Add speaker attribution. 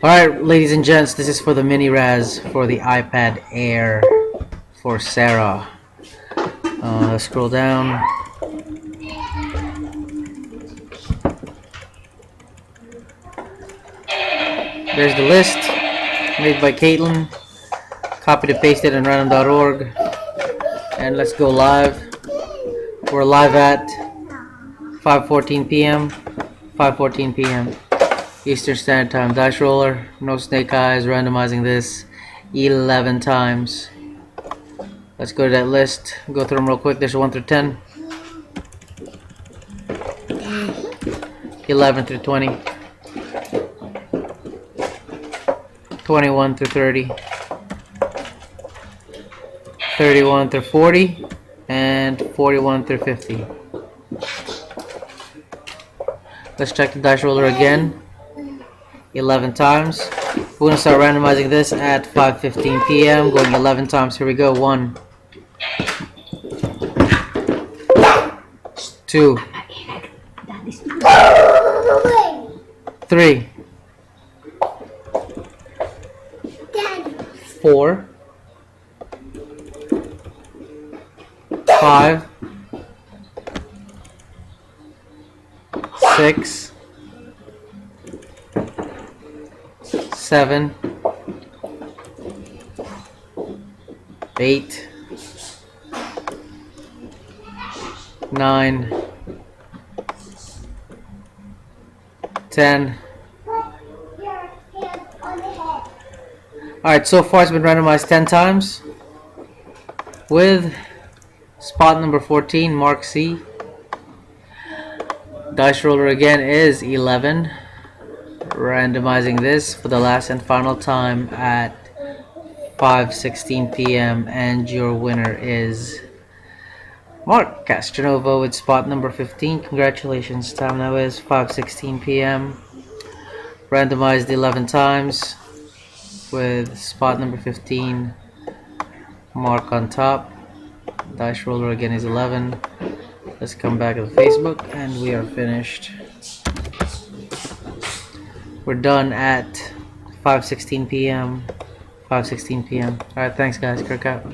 Speaker 1: Alright, ladies and gents, this is for the mini Raz for the iPad Air for Sarah. Let's scroll down. There's the list made by Caitlin. Copy to paste it in random.org. And let's go live. We're live at 5:14 p.m. 5:14 p.m. Eastern Standard Time. Dice roller, no snake eyes, randomizing this 11 times. Let's go to that list, go through them real quick. There's 1 through 10, 11 through 20, 21 through 30, 31 through 40, and 41 through 50. Let's check the dice roller again. 11 times. We're gonna start randomizing this at 5:15 p.m. going 11 times. Here we go. 1, 2, 3, 4, 5, 6, 7, 8, 9, 10. Alright, so far it's been randomized 10 times with spot number 14, Mark C. Dice roller again is 11. Randomizing this for the last and final time at 5:16 p.m. and your winner is Mark Castronova with spot number 15. Congratulations. Time now is 5:16 p.m. Randomized 11 times with spot number 15, Mark on top. Dice roller again is 11. Let's come back to Facebook and we are finished. We're done at 5:16 p.m. 5:16 p.m. Alright, thanks guys. Kirk out.